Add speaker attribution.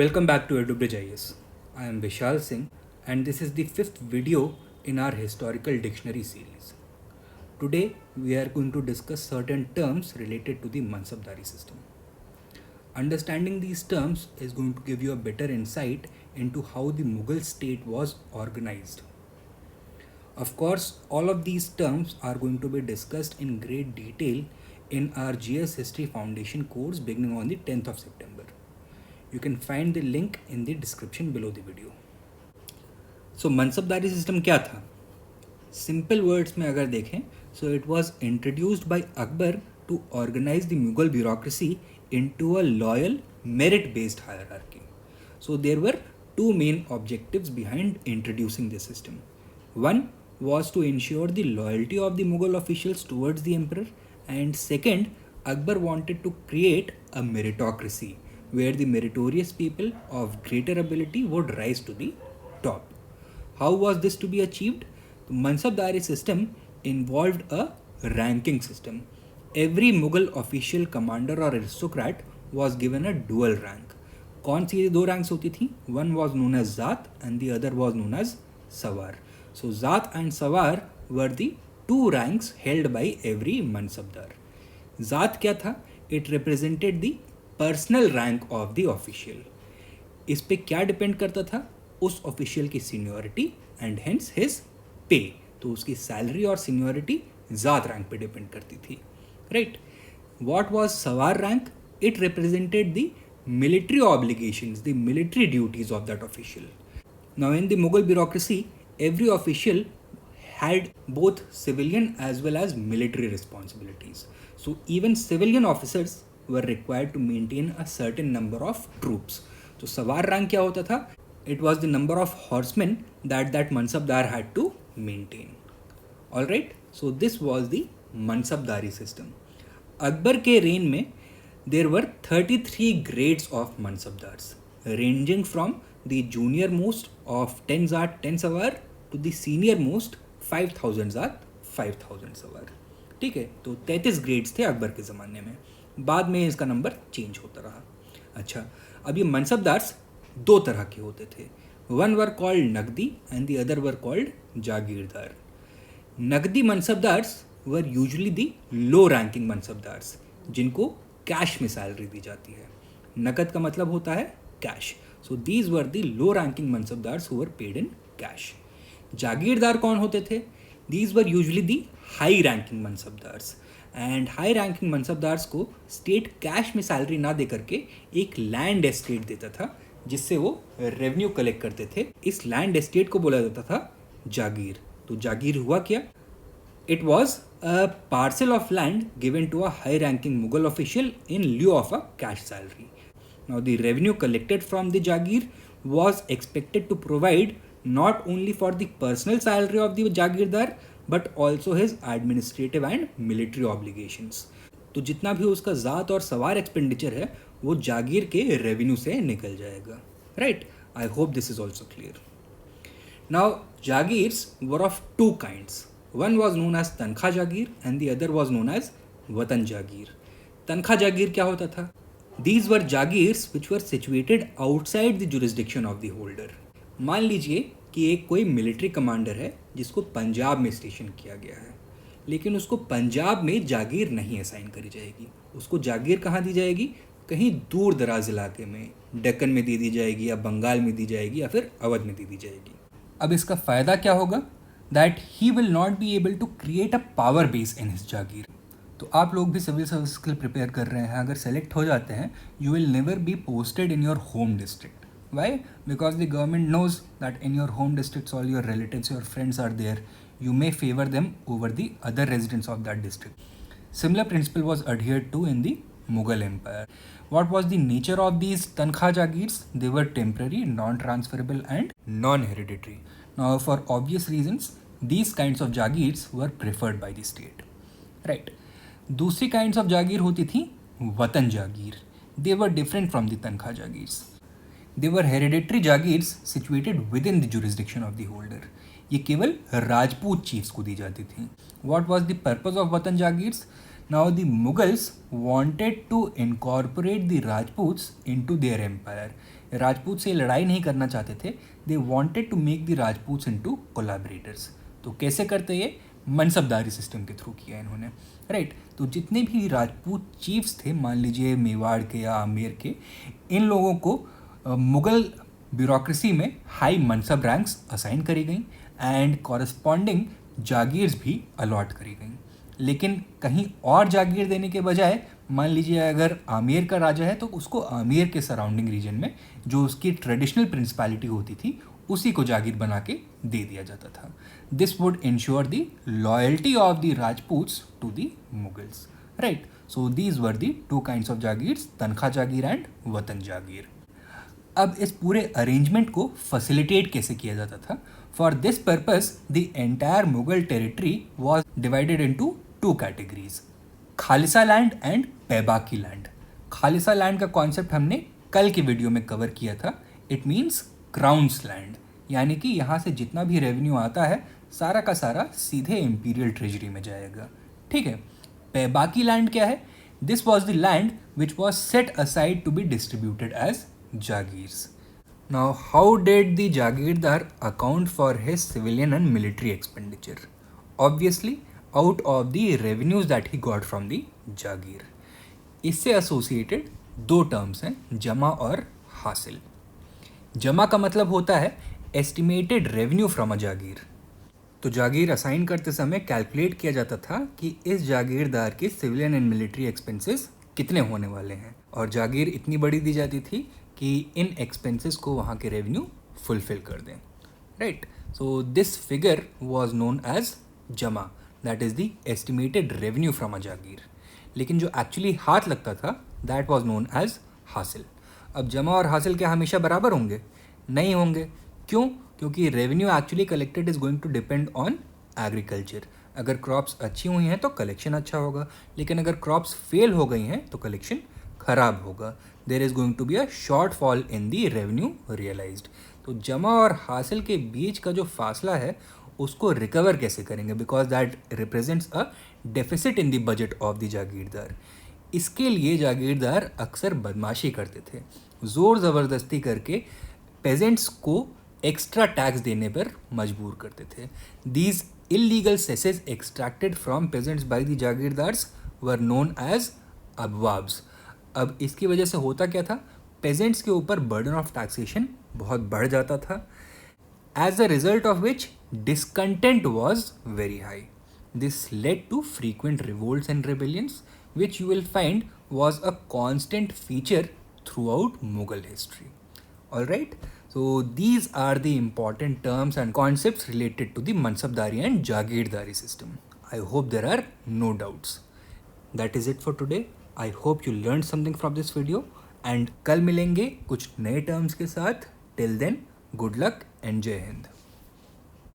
Speaker 1: Welcome back to EduBridge IS. I am Vishal Singh and this is the fifth video in our historical dictionary series. Today we are going to discuss certain terms related to the Mansabdari system. Understanding these terms is going to give you a better insight into how the Mughal state was organized. Of course, all of these terms are going to be discussed in great detail in our GS History Foundation course beginning on the 10th of September. You can find the link in the description below the video. So मनसबदारी system क्या था? Simple words में अगर देखें, so it was introduced by Akbar to organize the Mughal bureaucracy into a loyal merit-based hierarchy. So there were two main objectives behind introducing this system. One was to ensure the loyalty of the Mughal officials towards the emperor, and second, Akbar wanted to create a meritocracy where the meritorious people of greater ability would rise to the top. How was this to be achieved? The Mansabdari system involved a ranking system. Every Mughal official, commander or aristocrat was given a dual rank. कौन सी दो ranks होती थी? One was known as Zat and the other was known as Sawar. So Zat and Sawar were the two ranks held by every Mansabdar. Zat क्या था? It represented the personal rank of the official. इस पे क्या depend करता था? उस official की seniority and hence his pay. तो उसकी सैलरी और सीनियोरिटी ज़ात रैंक पे डिपेंड करती थी, राइट. व्हाट वाज सवार rank? It represented the military obligations, the military duties of that official. Now in the Mughal bureaucracy every official had both civilian as well as military responsibilities. So even civilian officers were required to maintain a certain number of troops. So Sawar rank क्या होता था? It was the number of horsemen that Mansabdar had to maintain. Alright, so this was the Mansabdari system. Akbar के reign में there were 33 grades of Mansabdars, ranging from the junior most of 10 Zat 10 Sawar to the senior most 5000 Zat 5000 Sawar. ठीक है, तो 33 grades थे अकबर के ज़माने में. बाद में इसका नंबर चेंज होता रहा. अच्छा, अब ये मनसबदार्स दो तरह के होते थे. One were called naqdi and the other were called jagirdar. Naqdi mansabdars were usually the low ranking mansabdars जिनको कैश में सैलरी दी जाती है. नकद का मतलब होता है cash. So these were the low ranking mansabdars who were paid in cash. Jagirdar कौन होते थे? These were usually the high ranking mansabdars. And high ranking mansabdars को स्टेट कैश में सैलरी ना दे करके एक लैंड एस्टेट देता था जिससे वो रेवेन्यू कलेक्ट करते थे. इस लैंड एस्टेट को बोला जाता था जागीर. तो जागीर हुआ क्या? It was a parcel of land given to a high ranking Mughal official in lieu of a cash salary. Now the revenue collected from the jagir was expected to provide not only for the personal salary of the jagirdar but also his administrative and military obligations. तो जितना भी उसका ज़ात और सवार expenditure है वो जागीर के रेवेन्यू से निकल जाएगा, right. I hope this is also clear. Now jagirs were of two kinds. One was known as tankhwah jagir and the other was known as watan jagir. Tankhwah jagir क्या होता था? These were jagirs which were situated outside the jurisdiction of the holder. मान लीजिए कि एक कोई military commander है जिसको पंजाब में स्टेशन किया गया है, लेकिन उसको पंजाब में जागीर नहीं असाइन करी जाएगी. उसको जागीर कहाँ दी जाएगी? कहीं दूर दराज इलाके में, डेक्कन में दी जाएगी या बंगाल में दी जाएगी या फिर अवध में दी जाएगी. अब इसका फ़ायदा क्या होगा? That he will not be able to create a power base in his jagir. तो आप लोग भी सिविल सर्विस के लिए प्रिपेयर कर रहे हैं, अगर सेलेक्ट हो जाते हैं you will never be posted in your home district. Why? Because the government knows that in your home districts all your relatives, your friends are there. You may favor them over the other residents of that district. Similar principle was adhered to in the Mughal Empire. What was the nature of these Tankhah Jagirs? They were temporary, non-transferable and non-hereditary. Now for obvious reasons, these kinds of Jagirs were preferred by the state. Right. दूसरी kinds of Jagir होती थी वतन जागीर. They were different from the Tankhah Jagirs. They were hereditary jagirs situated within the jurisdiction of the holder. ये केवल Rajput chiefs को दी जाती थी. What was the purpose of वतन jagirs? Now the Mughals wanted to incorporate the Rajputs into their empire. Rajput से लड़ाई नहीं करना चाहते थे, they wanted to make the Rajputs into collaborators. तो कैसे करते ये? मनसबदारी सिस्टम के थ्रू किया इन्होंने, राइट। तो जितने भी राजपूत चीफ्स थे, मान लीजिए मेवाड़ के या आमेर के, इन लोगों को मुग़ल ब्यूरोक्रेसी में हाई मनसब रैंक्स असाइन करी गई एंड कॉरस्पॉन्डिंग जागीर्स भी अलॉट करी गई। लेकिन कहीं और जागीर देने के बजाय, मान लीजिए अगर आमेर का राजा है तो उसको आमेर के सराउंडिंग रीजन में जो उसकी ट्रेडिशनल प्रिंसिपैलिटी होती थी उसी को जागीर बना के दे दिया जाता था। This would ensure the loyalty of the Rajputs to the Mughals, right. So these were the two kinds of jagirs, tankhwah jagir and वतन जागीर। अब इस पूरे अरेंजमेंट को फैसिलिटेट कैसे किया जाता था? For this purpose the entire Mughal territory was divided into two categories, khalisa land and paibaki land. Khalisa land का कॉन्सेप्ट हमने कल के वीडियो में कवर किया था। इट मीन्स क्राउन्स लैंड, यानी कि यहाँ से जितना भी रेवेन्यू आता है सारा का सारा सीधे इंपीरियल ट्रेजरी में जाएगा, ठीक है। पैबाकी लैंड क्या है? This was the land which was set aside to be distributed as jagirs. Now how did the jagirdar account for his civilian and military expenditure? Obviously out of the revenues that he got from the jagir. इससे associated दो terms हैं, जमा और हासिल। जमा का मतलब होता है एस्टिमेटेड रेवेन्यू फ्रॉम अ जागीर। तो जागीर असाइन करते समय कैलकुलेट किया जाता था कि इस जागीरदार के सिविलियन एंड मिलिट्री एक्सपेंसेस कितने होने वाले हैं, और जागीर इतनी बड़ी दी जाती थी कि इन एक्सपेंसेस को वहाँ के रेवेन्यू फुलफिल कर दें, right. So this figure was known as jama, that is the estimated revenue from a jagir. लेकिन जो एक्चुअली हाथ लगता था दैट वॉज नोन एज हासिल। अब जमा और हासिल क्या हमेशा बराबर होंगे? नहीं होंगे। क्यों? क्योंकि revenue actually collected is going to depend on agriculture. अगर क्रॉप्स अच्छी हुई हैं तो कलेक्शन अच्छा होगा, लेकिन अगर क्रॉप्स फेल हो गई हैं तो कलेक्शन खराब होगा। There is going to be a shortfall in the revenue realised. तो जमा और हासिल के बीच का जो फासला है उसको रिकवर कैसे करेंगे? Because that represents a deficit in the budget of the jagirdar. इसके लिए जागीरदार अक्सर बदमाशी करते थे, ज़ोर ज़बरदस्ती करके पेजेंट्स को एक्स्ट्रा टैक्स देने पर मजबूर करते थे। These illegal cesses extracted from peasants by the jagirdars were known as abwabs. अब इसकी वजह से होता क्या था? पेजेंट्स के ऊपर बर्डन ऑफ टैक्सेशन बहुत बढ़ जाता था, as a result of which discontent was very high. This led to frequent revolts and rebellions, which you will find was a constant feature throughout Mughal history. Alright, so these are the important terms and concepts related to the Mansabdari and Jagirdari system. I hope there are no doubts. That is it for today. I hope you learned something from this video, and कल मिलेंगे कुछ नए terms के साथ. Till then, good luck and Jai Hind.